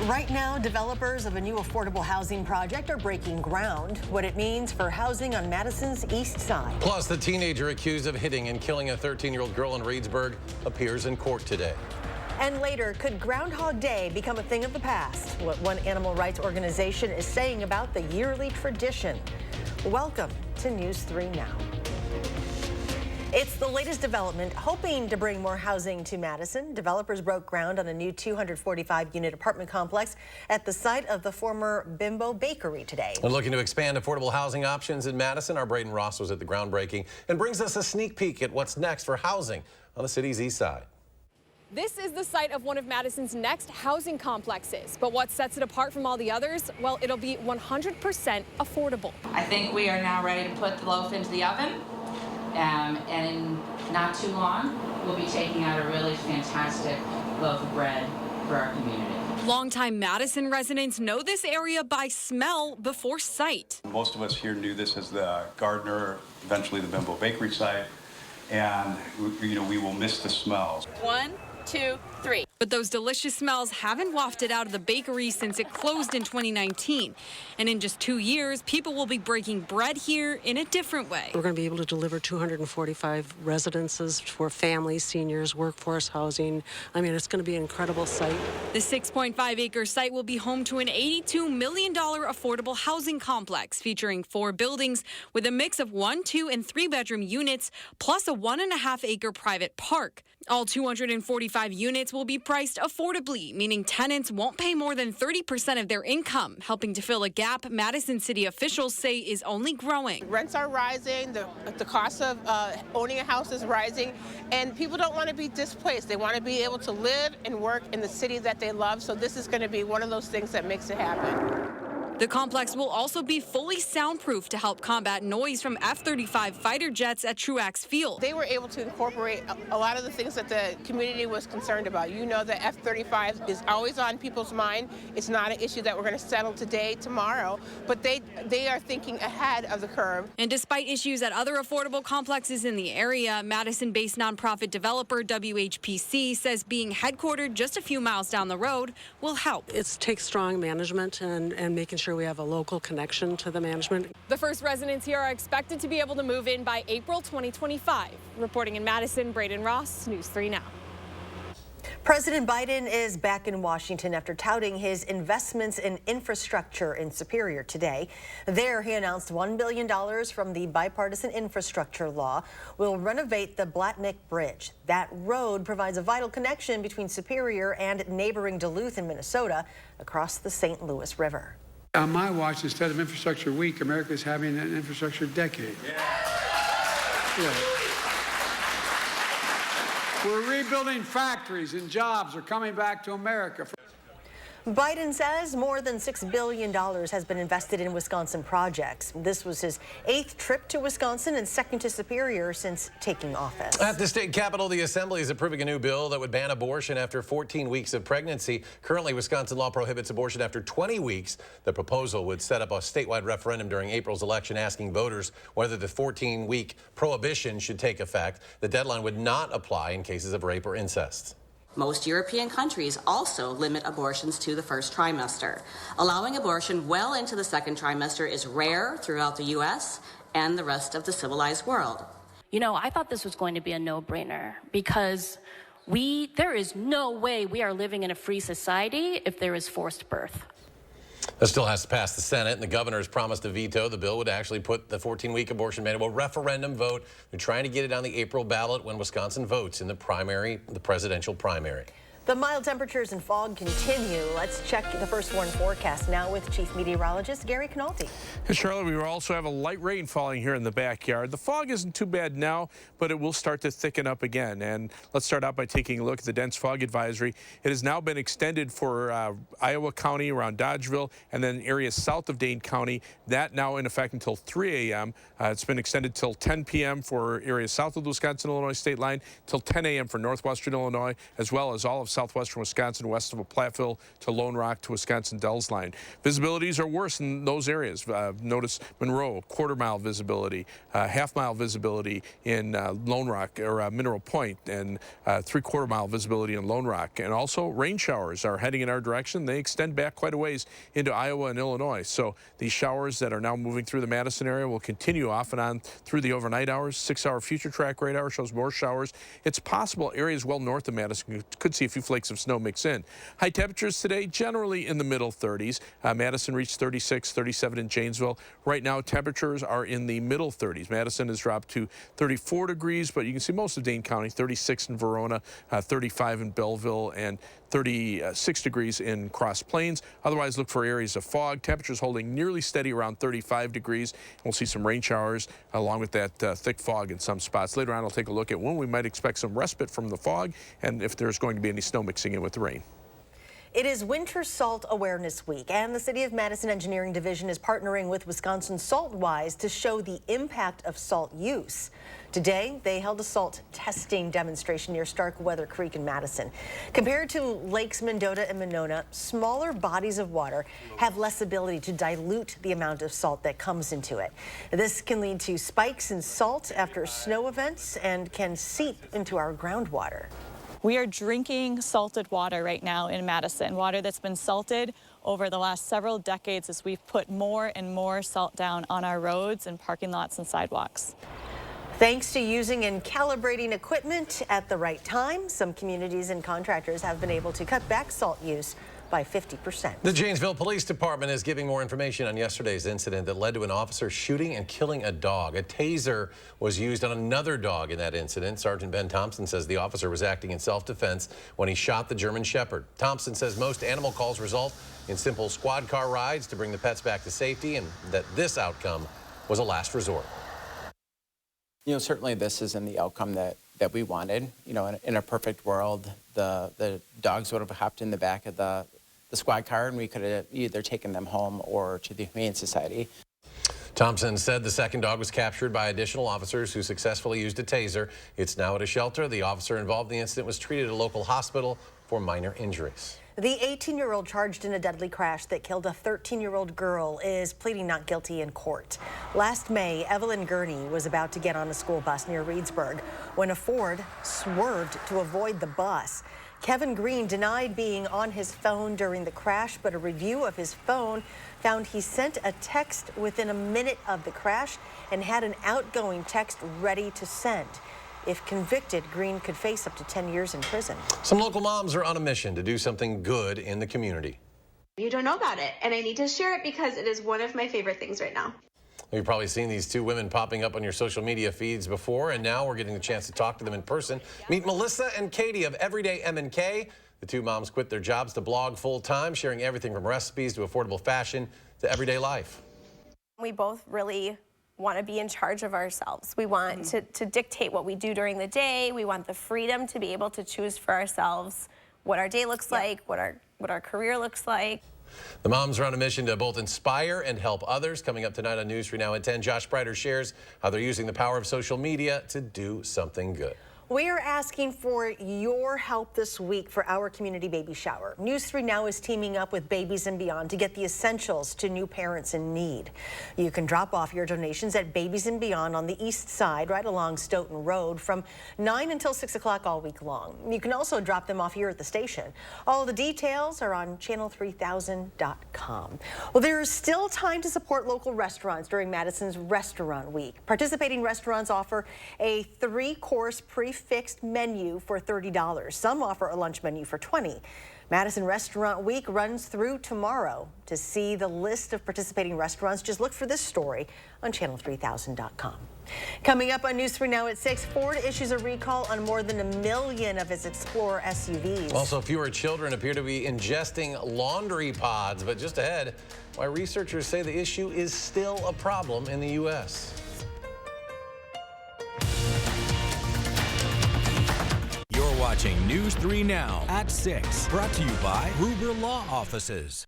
Right now, developers of a new affordable housing project are breaking ground. What it means for housing on Madison's east side. Plus, the teenager accused of hitting and killing a 13-year-old girl in Reedsburg appears in court today. And later, could Groundhog Day become a thing of the past? What one animal rights organization is saying about the yearly tradition. Welcome to News 3 Now. It's the latest development, hoping to bring more housing to Madison. Developers broke ground on a new 245-unit apartment complex at the site of the former Bimbo Bakery today. And looking to expand affordable housing options in Madison, our Braden Ross was at the groundbreaking and brings us a sneak peek at what's next for housing on the city's east side. This is the site of one of Madison's next housing complexes. But what sets it apart from all the others? Well, it'll be 100% affordable. I think we are now ready to put the loaf into the oven. And in not too long, we'll be taking out a really fantastic loaf of bread for our community. Longtime Madison residents know this area by smell before sight. Most of us here knew this as the Gardner, eventually the Bimbo Bakery site, and we will miss the smells. 1, 2, 3. But those delicious smells haven't wafted out of the bakery since it closed in 2019. And in just 2 years, people will be breaking bread here in a different way. We're going to be able to deliver 245 residences for families, seniors, workforce housing. I mean, it's going to be an incredible site. The 6.5-acre site will be home to an $82 million affordable housing complex featuring 4 buildings with a mix of 1-, 2-, and 3-bedroom units, plus a 1.5-acre private park. All 245 units will be priced affordably, meaning tenants won't pay more than 30% of their income, helping to fill a gap Madison city officials say is only growing. Rents are rising, the cost of owning a house is rising, and people don't want to be displaced. They want to be able to live and work in the city that they love, so this is going to be one of those things that makes it happen. The complex will also be fully soundproof to help combat noise from F-35 fighter jets at Truax Field. They were able to incorporate a lot of the things that the community was concerned about. You know, the F-35 is always on people's mind. It's not an issue that we're going to settle today, tomorrow, but they are thinking ahead of the curve. And despite issues at other affordable complexes in the area, Madison-based nonprofit developer WHPC says being headquartered just a few miles down the road will help. It takes strong management and making sure we have a local connection to the management. The first residents here are expected to be able to move in by April 2025. Reporting in Madison, Braden Ross, News 3 Now. President Biden is back in Washington after touting his investments in infrastructure in Superior today. There, he announced $1 billion from the bipartisan infrastructure law will renovate the Blatnick Bridge. That road provides a vital connection between Superior and neighboring Duluth in Minnesota across the St. Louis River. On my watch, instead of Infrastructure Week, America is having an infrastructure decade. Yeah. We're rebuilding factories and jobs are coming back to America. Biden says more than $6 billion has been invested in Wisconsin projects. This was his 8th trip to Wisconsin and 2nd to Superior since taking office. At the state capitol, the assembly is approving a new bill that would ban abortion after 14 weeks of pregnancy. Currently, Wisconsin law prohibits abortion after 20 weeks. The proposal would set up a statewide referendum during April's election asking voters whether the 14-week prohibition should take effect. The deadline would not apply in cases of rape or incest. Most European countries also limit abortions to the first trimester. Allowing abortion well into the 2nd trimester is rare throughout the U.S. and the rest of the civilized world. You know, I thought this was going to be a no-brainer because there is no way we are living in a free society if there is forced birth. That still has to pass the Senate, and the governor has promised to veto. The bill would actually put the 14-week abortion ban to a referendum vote. They're trying to get it on the April ballot when Wisconsin votes in the presidential primary. The mild temperatures and fog continue. Let's check the first warn forecast now with Chief Meteorologist Gary Canolti. Hey, Charlotte, we will also have a light rain falling here in the backyard. The fog isn't too bad now, but it will start to thicken up again. And let's start out by taking a look at the dense fog advisory. It has now been extended for Iowa County around Dodgeville and then areas south of Dane County. That now in effect until 3 a.m. It's been extended till 10 p.m. for areas south of the Wisconsin-Illinois state line, till 10 a.m. for northwestern Illinois, as well as all of southwestern Wisconsin, west of a Platteville to Lone Rock to Wisconsin Dells line. Visibilities are worse in those areas. Notice Monroe, quarter-mile visibility, half-mile visibility in Lone Rock or Mineral Point, and three-quarter-mile visibility in Lone Rock. And also rain showers are heading in our direction. They extend back quite a ways into Iowa and Illinois. So these showers that are now moving through the Madison area will continue off and on through the overnight hours. 6-hour future track radar shows more showers. It's possible areas well north of Madison could see a few flakes of snow mix in. High temperatures today generally in the middle 30s. Madison reached 36, 37 in Janesville. Right now temperatures are in the middle 30s. Madison has dropped to 34 degrees, but you can see most of Dane County, 36 in Verona, 35 in Belleville, and 36 degrees in Cross Plains. Otherwise, look for areas of fog. Temperatures holding nearly steady around 35 degrees. We'll see some rain showers along with that thick fog in some spots. Later on, I'll take a look at when we might expect some respite from the fog and if there's going to be any snow mixing in with the rain. It is Winter Salt Awareness Week, and the City of Madison Engineering Division is partnering with Wisconsin SaltWise to show the impact of salt use. Today, they held a salt testing demonstration near Starkweather Creek in Madison. Compared to Lakes Mendota and Monona, smaller bodies of water have less ability to dilute the amount of salt that comes into it. This can lead to spikes in salt after snow events and can seep into our groundwater. We are drinking salted water right now in Madison, water that's been salted over the last several decades as we've put more and more salt down on our roads and parking lots and sidewalks. Thanks to using and calibrating equipment at the right time, some communities and contractors have been able to cut back salt use by 50%. The Janesville Police Department is giving more information on yesterday's incident that led to an officer shooting and killing a dog. A taser was used on another dog in that incident. Sergeant Ben Thompson says the officer was acting in self-defense when he shot the German Shepherd. Thompson says most animal calls result in simple squad car rides to bring the pets back to safety, and that this outcome was a last resort. You know, certainly this isn't the outcome that we wanted. You know, in a perfect world, the dogs would have hopped in the back of the squad car and we could have either taken them home or to the Humane Society. Thompson said the second dog was captured by additional officers who successfully used a taser. It's now at a shelter. The officer involved in the incident was treated at a local hospital for minor injuries. The 18-year-old charged in a deadly crash that killed a 13-year-old girl is pleading not guilty in court. Last May, Evelyn Gurney was about to get on a school bus near Reedsburg when a Ford swerved to avoid the bus. Kevin Green denied being on his phone during the crash, but a review of his phone found he sent a text within a minute of the crash and had an outgoing text ready to send. If convicted, Green could face up to 10 years in prison. Some local moms are on a mission to do something good in the community. You don't know about it, and I need to share it because it is one of my favorite things right now. You've probably seen these two women popping up on your social media feeds before, and now we're getting the chance to talk to them in person. Meet Melissa and Katie of Everyday M&K. The two moms quit their jobs to blog full-time, sharing everything from recipes to affordable fashion to everyday life. We both really want to be in charge of ourselves. We want to dictate what we do during the day. We want the freedom to be able to choose for ourselves what our day looks like, what our career looks like. The moms are on a mission to both inspire and help others. Coming up tonight on News 3 Now at 10, Josh Breiter shares how they're using the power of social media to do something good. We are asking for your help this week for our community baby shower. News 3 Now is teaming up with Babies and Beyond to get the essentials to new parents in need. You can drop off your donations at Babies and Beyond on the east side, right along Stoughton Road, from 9 until 6 o'clock all week long. You can also drop them off here at the station. All the details are on channel3000.com. Well, there is still time to support local restaurants during Madison's Restaurant Week. Participating restaurants offer a 3-course prefixed menu for $30. Some offer a lunch menu for $20. Madison Restaurant Week runs through tomorrow. To see the list of participating restaurants, just look for this story on channel3000.com. Coming up on News 3 Now at 6, Ford issues a recall on more than 1 million of its Explorer SUVs. Also, fewer children appear to be ingesting laundry pods. But just ahead, why researchers say the issue is still a problem in the U.S. You're watching News 3 Now at 6, brought to you by Gruber Law Offices.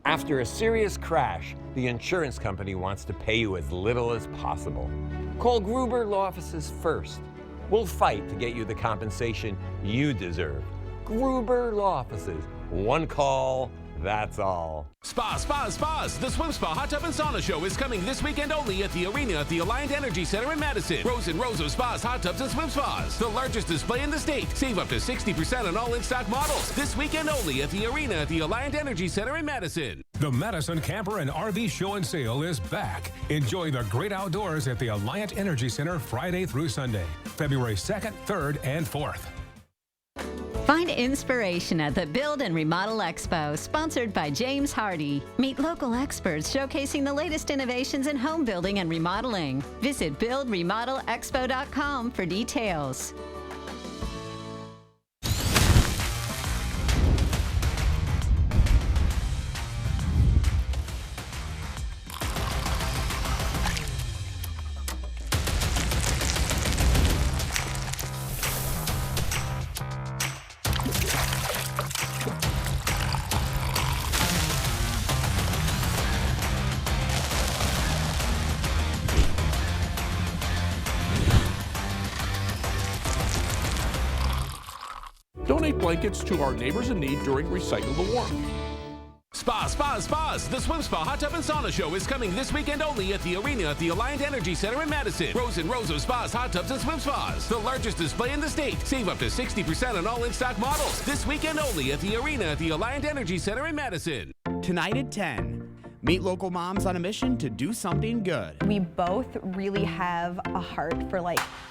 After a serious crash, the insurance company wants to pay you as little as possible. Call Gruber Law Offices first. We'll fight to get you the compensation you deserve. Gruber Law Offices. One call, that's all. Spas. The Swim Spa Hot Tub and Sauna Show is coming this weekend only at the arena at the Alliant Energy Center in Madison. Rows and rows of spas, hot tubs, and swim spas. The largest display in the state. Save up to 60% on all in-stock models. This weekend only at the arena at the Alliant Energy Center in Madison. The Madison Camper and RV Show and Sale is back. Enjoy the great outdoors at the Alliant Energy Center Friday through Sunday, February 2nd, 3rd, and 4th. Find inspiration at the Build and Remodel Expo, sponsored by James Hardy. Meet local experts showcasing the latest innovations in home building and remodeling. Visit buildremodelexpo.com for details. Donate blankets to our neighbors in need during Recycle the Warm. Spas. The Swim Spa Hot Tub and Sauna Show is coming this weekend only at the arena at the Alliant Energy Center in Madison. Rows and rows of spas, hot tubs, and swim spas. The largest display in the state. Save up to 60% on all in-stock models. This weekend only at the arena at the Alliant Energy Center in Madison. Tonight at 10. Meet local moms on a mission to do something good. We both really have a heart for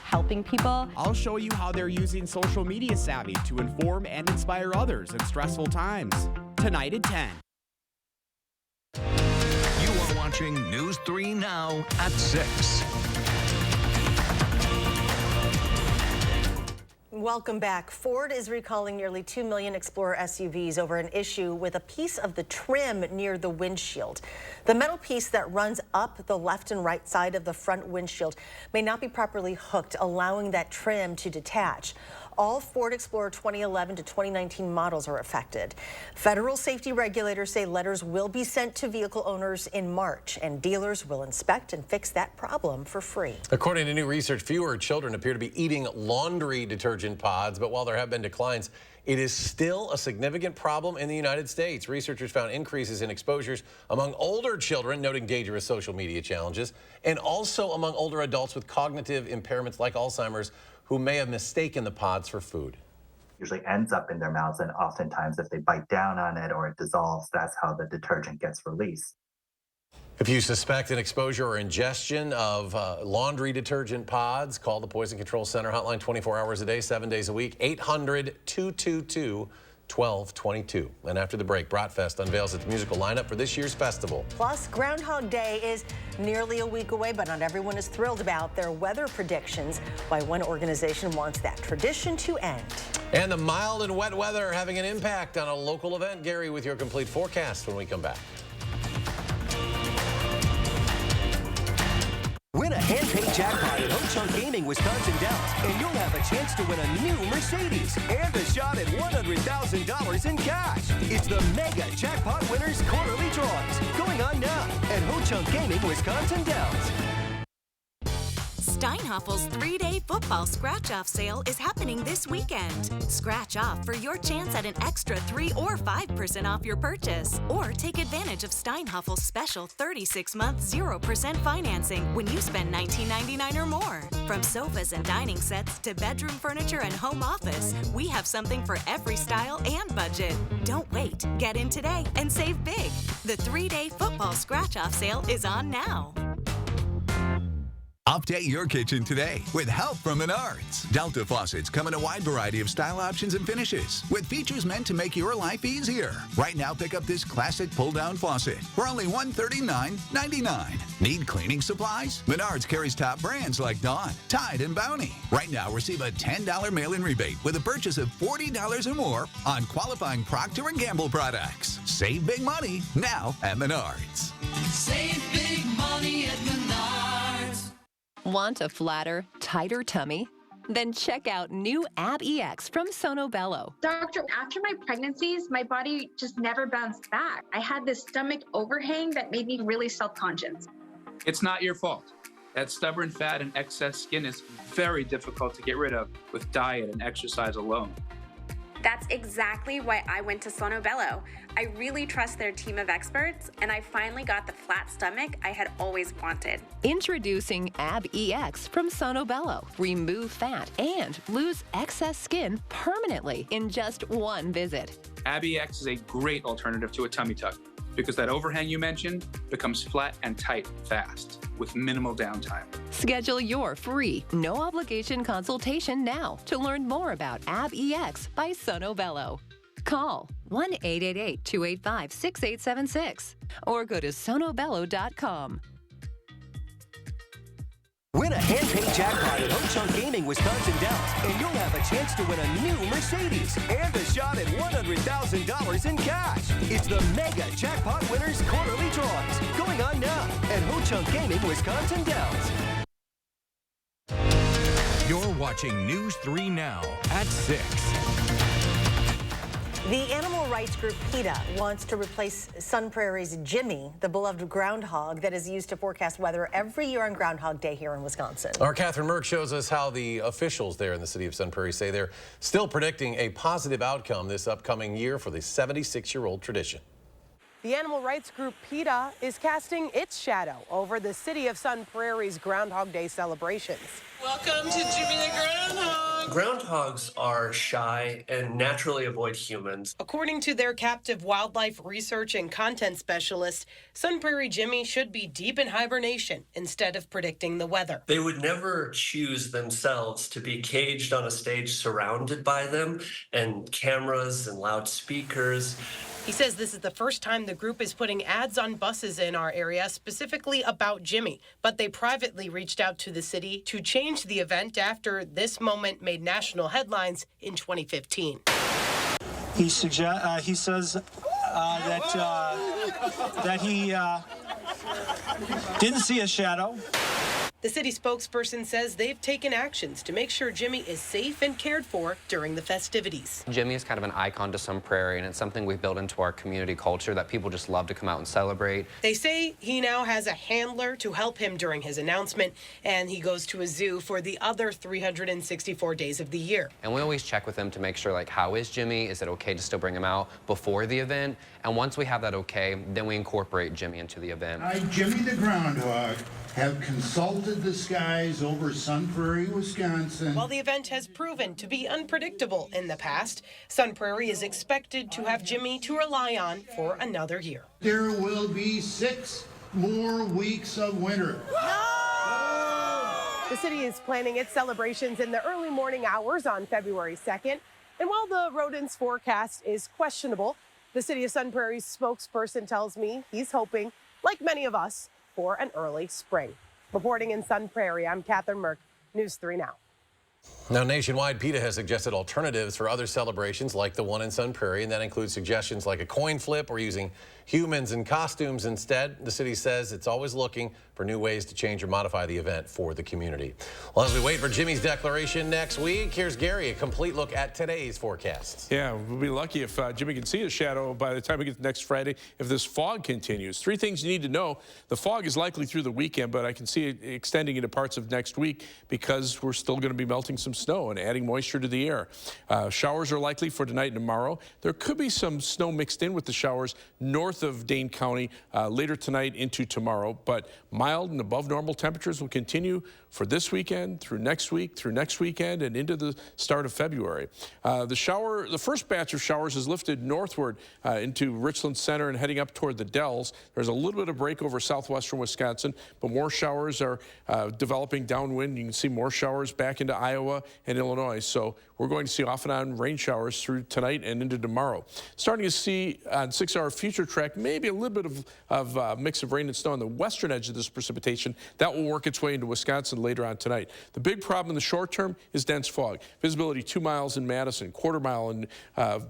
helping people. I'll show you how they're using social media savvy to inform and inspire others in stressful times. Tonight at 10. You are watching News 3 Now at 6. Welcome back. Ford is recalling nearly 2 million Explorer SUVs over an issue with a piece of the trim near the windshield. The metal piece that runs up the left and right side of the front windshield may not be properly hooked, allowing that trim to detach. All Ford Explorer 2011 to 2019 models are affected. Federal safety regulators say letters will be sent to vehicle owners in March, and dealers will inspect and fix that problem for free. According to new research, fewer children appear to be eating laundry detergent pods, but while there have been declines, it is still a significant problem in the United States. Researchers found increases in exposures among older children, noting dangerous social media challenges, and also among older adults with cognitive impairments like Alzheimer's, who may have mistaken the pods for food. Usually ends up in their mouths, and oftentimes if they bite down on it or it dissolves, that's how the detergent gets released. If you suspect an exposure or ingestion of laundry detergent pods, call the Poison Control Center hotline 24 hours a day, 7 days a week, 800-222-1222. And after the break, Bratfest unveils its musical lineup for this year's festival. Plus, Groundhog Day is nearly a week away, but not everyone is thrilled about their weather predictions, why one organization wants that tradition to end. And the mild and wet weather having an impact on a local event. Gary with your complete forecast when we come back. Win a hand-paid jackpot at Ho-Chunk Gaming Wisconsin Dells, and you'll have a chance to win a new Mercedes and a shot at $100,000 in cash. It's the Mega Jackpot Winners Quarterly Drawings going on now at Ho-Chunk Gaming Wisconsin Dells. Steinhaffel's 3-day football scratch-off sale is happening this weekend. Scratch off for your chance at an extra 3 or 5% off your purchase. Or take advantage of Steinhaffel's special 36-month 0% financing when you spend $19.99 or more. From sofas and dining sets to bedroom furniture and home office, we have something for every style and budget. Don't wait. Get in today and save big. The 3-day football scratch-off sale is on now. Update your kitchen today with help from Menards. Delta faucets come in a wide variety of style options and finishes with features meant to make your life easier. Right now, pick up this classic pull-down faucet for only $139.99. Need cleaning supplies? Menards carries top brands like Dawn, Tide, and Bounty. Right now, receive a $10 mail-in rebate with a purchase of $40 or more on qualifying Procter & Gamble products. Save big money now at Menards. Save big money at Menards. Want a flatter, tighter tummy? Then check out new Ab EX from Sono Bello. Doctor, after my pregnancies, my body just never bounced back. I had this stomach overhang that made me really self-conscious. It's not your fault. That stubborn fat and excess skin is very difficult to get rid of with diet and exercise alone. That's exactly why I went to Sono Bello. I really trust their team of experts, and I finally got the flat stomach I had always wanted. Introducing AbEX from Sono Bello. Remove fat and lose excess skin permanently in just one visit. AbEX is a great alternative to a tummy tuck because that overhang you mentioned becomes flat and tight fast with minimal downtime. Schedule your free, no-obligation consultation now to learn more about AbEX by Sono Bello. Call 1-888-285-6876 or go to sonobello.com. Win a hand-paid jackpot at Ho-Chunk Gaming Wisconsin Dells, and you'll have a chance to win a new Mercedes and a shot at $100,000 in cash. It's the Mega Jackpot Winners Quarterly Drawings going on now at Ho-Chunk Gaming Wisconsin Dells. You're watching News 3 Now at 6. The animal rights group PETA wants to replace Sun Prairie's Jimmy, the beloved groundhog that is used to forecast weather every year on Groundhog Day here in Wisconsin. Our Catherine Merck shows us how the officials there in the city of Sun Prairie say they're still predicting a positive outcome this upcoming year for the 76-year-old tradition. The animal rights group PETA is casting its shadow over the city of Sun Prairie's Groundhog Day celebrations. Welcome to Jimmy the Groundhog. Groundhogs are shy and naturally avoid humans. According to their captive wildlife research and content specialist, Sun Prairie Jimmy should be deep in hibernation instead of predicting the weather. They would never choose themselves to be caged on a stage surrounded by them and cameras and loudspeakers. He says this is the first time the group is putting ads on buses in our area specifically about Jimmy, but they privately reached out to the city to change the event after this moment made national headlines in 2015. He says that he didn't see a shadow. The city spokesperson says they've taken actions to make sure Jimmy is safe and cared for during the festivities. Jimmy is kind of an icon to Sun Prairie, and it's something we've built into our community culture that people just love to come out and celebrate. They say he now has a handler to help him during his announcement, and he goes to a zoo for the other 364 days of the year. And we always check with him to make sure, like, how is Jimmy? Is it okay to still bring him out before the event? And once we have that okay, then we incorporate Jimmy into the event. I, Jimmy the Groundhog, have consulted the skies over Sun Prairie, Wisconsin. While the event has proven to be unpredictable in the past, Sun Prairie is expected to have Jimmy to rely on for another year. There will be 6 more weeks of winter. The city is planning its celebrations in the early morning hours on February 2nd. And while the rodents forecast is questionable, the city of Sun Prairie's spokesperson tells me he's hoping, like many of us, for an early spring. Reporting in Sun Prairie, I'm Catherine Merck, News 3 Now. Now, nationwide, PETA has suggested alternatives for other celebrations like the one in Sun Prairie, and that includes suggestions like a coin flip or using humans in costumes instead. The city says it's always looking for new ways to change or modify the event for the community. Well, as we wait for Jimmy's declaration next week, here's Gary, a complete look at today's forecasts. Yeah, we'll be lucky if Jimmy can see his shadow by the time we get to next Friday if this fog continues. 3 things you need to know. The fog is likely through the weekend, but I can see it extending into parts of next week because we're still going to be melting some snow and adding moisture to the air. Showers are likely for tonight and tomorrow. There could be some snow mixed in with the showers north of Dane County later tonight into tomorrow, but mild and above normal temperatures will continue for this weekend, through next weekend, and into the start of February. The first batch of showers is lifted northward into Richland Center and heading up toward the Dells. There's a little bit of break over southwestern Wisconsin, but more showers are developing downwind. You can see more showers back into Iowa and Illinois. So we're going to see off and on rain showers through tonight and into tomorrow. Starting to see on 6-hour future track maybe a little bit of mix of rain and snow on the western edge of this precipitation. That will work its way into Wisconsin later on tonight. The big problem in the short term is dense fog. Visibility 2 miles in Madison, 1/4 mile in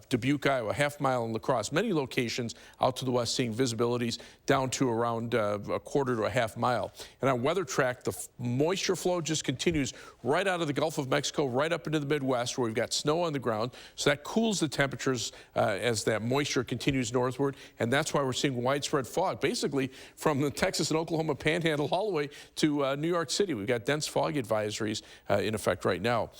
Dubuque, Iowa, 1/2 mile in La Crosse. Many locations out to the west seeing visibilities down to around 1/4 to 1/2 mile. And on weather track, the moisture flow just continues right out of the Gulf of Gulf of Mexico right up into the Midwest where we've got snow on the ground. So that cools the temperatures as that moisture continues northward. And that's why we're seeing widespread fog, basically from the Texas and Oklahoma panhandle all the way to New York City. We've got dense fog advisories in effect right now.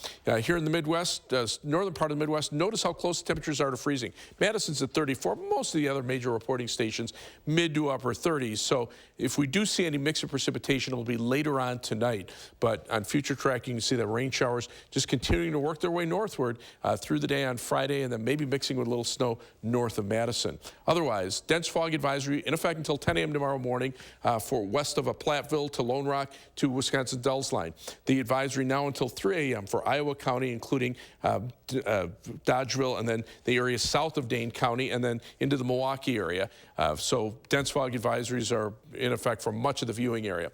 Here in the Midwest, northern part of the Midwest, notice how close the temperatures are to freezing. Madison's at 34. Most of the other major reporting stations, mid to upper 30s. So if we do see any mix of precipitation, it will be later on tonight. But on future tracking, you see that rain showers just continuing to work their way northward through the day on Friday, and then maybe mixing with a little snow north of Madison. Otherwise, dense fog advisory in effect until 10 a.m. tomorrow morning for west of Platteville to Lone Rock to Wisconsin Dells line. The advisory now until 3 a.m. for Iowa County, including Dodgeville, and then the area south of Dane County, and then into the Milwaukee area. So dense fog advisories are in effect for much of the viewing area.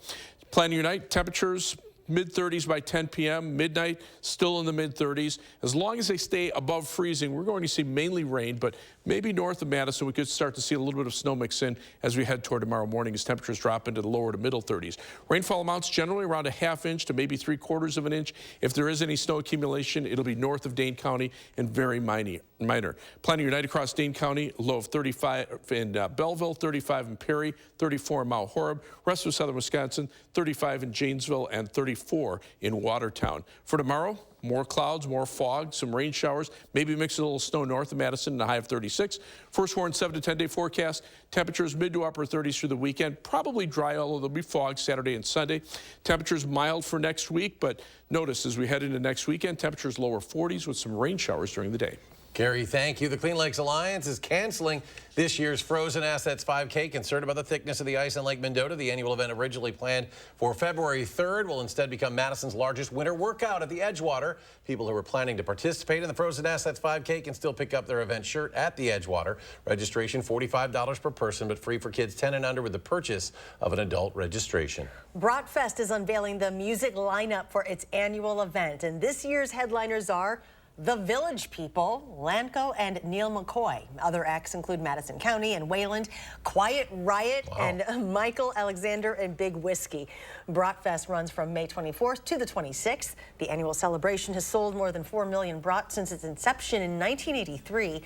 Planning your night, temperatures mid-30s by 10 p.m. Midnight, still in the mid-30s. As long as they stay above freezing, we're going to see mainly rain, but maybe north of Madison, we could start to see a little bit of snow mix in as we head toward tomorrow morning as temperatures drop into the lower to middle 30s. Rainfall amounts generally around a ½ inch to maybe 3/4 of an inch. If there is any snow accumulation, it'll be north of Dane County and very minor. Planning your night across Dane County, low of 35 in Belleville, 35 in Perry, 34 in Mount Horeb. Rest of southern Wisconsin, 35 in Janesville, and 34 in Watertown. For tomorrow, more clouds, more fog, some rain showers, maybe mix a little snow north of Madison and a high of 36. First warned 7 to 10 day forecast. Temperatures mid to upper 30s through the weekend. Probably dry, although there'll be fog Saturday and Sunday. Temperatures mild for next week, but notice as we head into next weekend, temperatures lower 40s with some rain showers during the day. Gary, thank you. The Clean Lakes Alliance is canceling this year's Frozen Assets 5K. Concerned about the thickness of the ice in Lake Mendota, the annual event originally planned for February 3rd will instead become Madison's largest winter workout at the Edgewater. People who are planning to participate in the Frozen Assets 5K can still pick up their event shirt at the Edgewater. Registration $45 per person, but free for kids 10 and under with the purchase of an adult registration. Bratfest is unveiling the music lineup for its annual event, and this year's headliners are The Village People, Lanco, and Neil McCoy. Other acts include Madison County and Wayland, Quiet Riot, and Michael Alexander and Big Whiskey. Bratfest runs from May 24th to the 26th. The annual celebration has sold more than 4 million brat since its inception in 1983,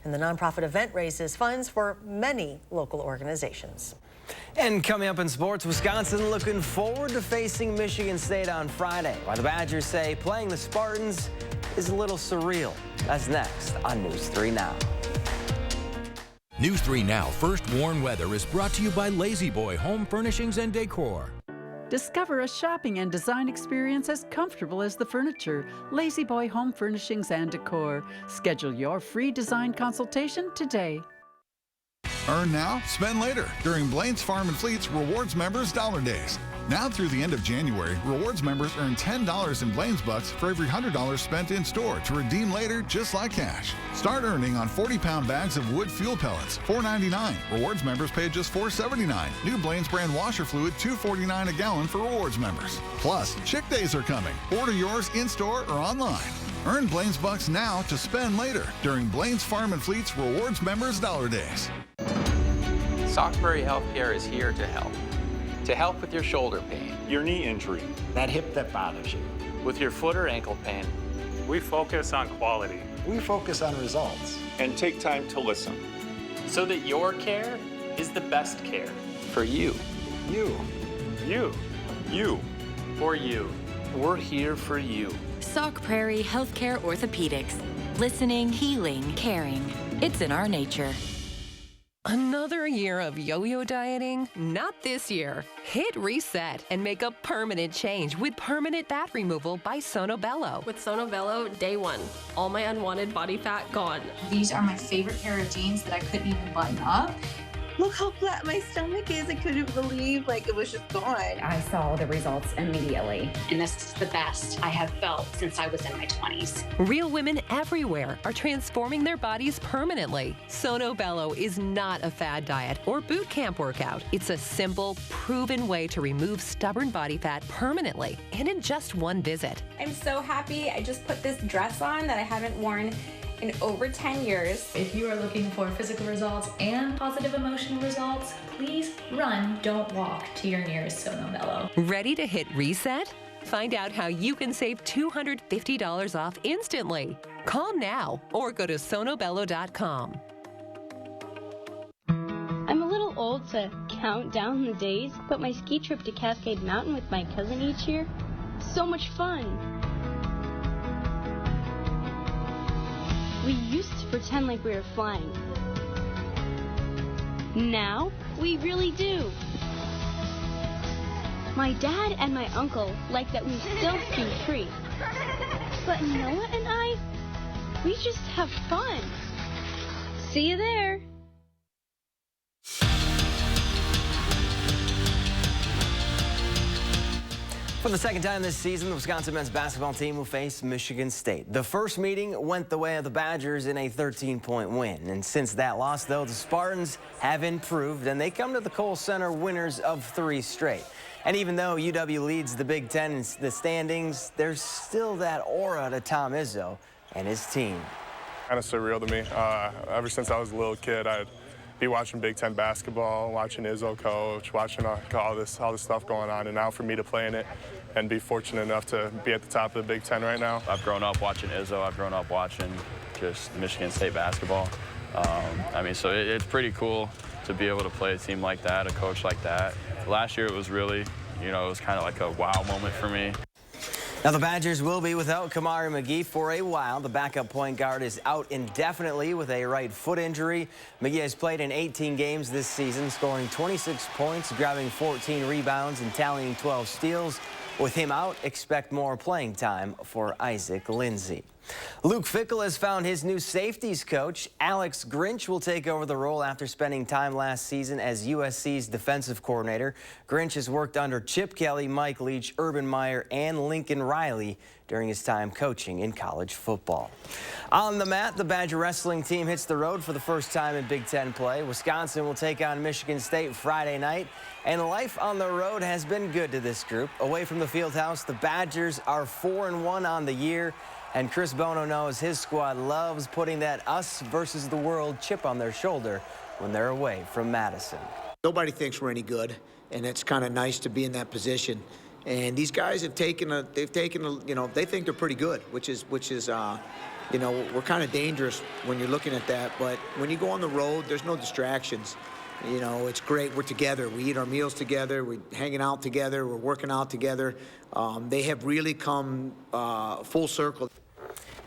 and the nonprofit event raises funds for many local organizations. And coming up in sports, Wisconsin looking forward to facing Michigan State on Friday, while the Badgers say playing the Spartans is a little surreal. That's next on News 3 Now. News 3 Now First Warn Weather is brought to you by Lazy Boy Home Furnishings and Decor. Discover a shopping and design experience as comfortable as the furniture. Lazy Boy Home Furnishings and Decor. Schedule your free design consultation today. Earn now, spend later during Blaine's Farm and Fleet's Rewards Members Dollar Days. Now through the end of January, Rewards members earn $10 in Blaine's Bucks for every $100 spent in store to redeem later just like cash. Start earning on 40-pound bags of wood fuel pellets, $4.99. Rewards members pay just $4.79. New Blaine's brand washer fluid, $2.49 a gallon for Rewards members. Plus, Chick Days are coming. Order yours in-store or online. Earn Blaine's Bucks now to spend later during Blaine's Farm and Fleet's Rewards Members Dollar Days. Sockbury Healthcare is here to help. To help with your shoulder pain, your knee injury, that hip that bothers you, with your foot or ankle pain. We focus on quality. We focus on results. And take time to listen. So that your care is the best care. For you. You. You. You. For you. We're here for you. Sauk Prairie Healthcare Orthopedics. Listening, healing, caring. It's in our nature. Another year of yo-yo dieting? Not this year. Hit reset and make a permanent change with permanent fat removal by Sono Bello. With Sono Bello, day one, all my unwanted body fat gone. These are my favorite pair of jeans that I couldn't even button up. Look how flat my stomach is. I couldn't believe it was just gone. I saw the results immediately. And this is the best I have felt since I was in my 20s. Real women everywhere are transforming their bodies permanently. Sono Bello is not a fad diet or boot camp workout. It's a simple, proven way to remove stubborn body fat permanently and in just one visit. I'm so happy. I just put this dress on that I haven't worn in over 10 years. If you are looking for physical results and positive emotional results, please run, don't walk to your nearest Sono Bello. Ready to hit reset? Find out how you can save $250 off instantly. Call now or go to sonobello.com. I'm a little old to count down the days, but my ski trip to Cascade Mountain with my cousin each year, so much fun. We used to pretend like we were flying. Now, we really do. My dad and my uncle like that we still ski free. But Noah and I, we just have fun. See you there. For the second time this season, the Wisconsin men's basketball team will face Michigan State. The first meeting went the way of the Badgers in a 13-point win. And since that loss, though, the Spartans have improved, and they come to the Kohl Center winners of 3 straight. And even though UW leads the Big Ten in the standings, there's still that aura to Tom Izzo and his team. Kind of surreal to me. Ever since I was a little kid, I'd be watching Big Ten basketball, watching Izzo coach, watching all this stuff going on, and now for me to play in it and be fortunate enough to be at the top of the Big Ten right now. I've grown up watching Izzo. I've grown up watching just Michigan State basketball. I mean, so it's pretty cool to be able to play a team like that, a coach like that. Last year it was really, it was kind of like a wow moment for me. Now, the Badgers will be without Kamari McGee for a while. The backup point guard is out indefinitely with a right foot injury. McGee has played in 18 games this season, scoring 26 points, grabbing 14 rebounds, and tallying 12 steals. With him out, expect more playing time for Isaac Lindsey. Luke Fickell has found his new safeties coach. Alex Grinch will take over the role after spending time last season as USC's defensive coordinator. Grinch has worked under Chip Kelly, Mike Leach, Urban Meyer, and Lincoln Riley during his time coaching in college football. On the mat, the Badger wrestling team hits the road for the first time in Big Ten play. Wisconsin will take on Michigan State Friday night, and life on the road has been good to this group. Away from the Fieldhouse, the Badgers are 4-1 on the year, and Chris Bono knows his squad loves putting that us versus the world chip on their shoulder when they're away from Madison. Nobody thinks we're any good, and it's kind of nice to be in that position. And these guys have they think they're pretty good, which is, we're kind of dangerous when you're looking at that. But when you go on the road, there's no distractions. It's great. We're together. We eat our meals together. We're hanging out together. We're working out together. They have really come full circle.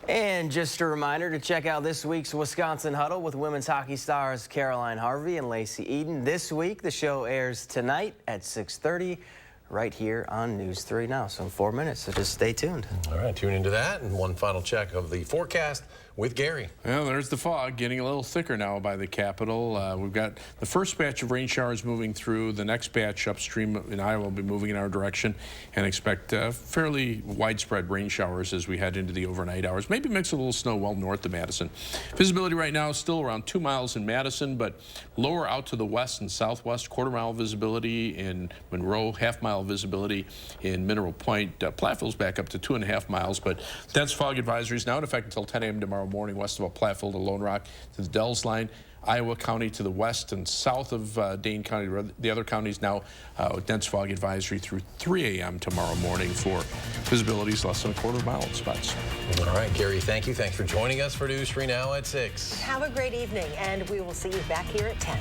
And just a reminder to check out this week's Wisconsin Huddle with women's hockey stars Caroline Harvey and Lacey Eden. This week, the show airs tonight at 6:30. Right here on News 3 Now. So in 4 minutes, so just stay tuned. All right, tune into that. And one final check of the forecast with Gary. Well, there's the fog getting a little thicker now by the Capitol. We've got the first batch of rain showers moving through. The next batch upstream in Iowa will be moving in our direction, and expect fairly widespread rain showers as we head into the overnight hours. Maybe mix a little snow well north of Madison. Visibility right now is still around 2 miles in Madison, but lower out to the west and southwest. 1/4 mile visibility in Monroe, 1/2 mile visibility in Mineral Point. Platteville's back up to 2.5 miles, but dense fog advisories now in effect until 10 a.m. tomorrow morning west of Platteville to Lone Rock to the Dells line. Iowa County to the west and south of Dane County. The other counties now dense fog advisory through 3 a.m. tomorrow morning for visibilities less than 1/4 mile in spots. All right, Gary, thank you. Thanks for joining us for News 3 Now at 6. Have a great evening, and we will see you back here at 10.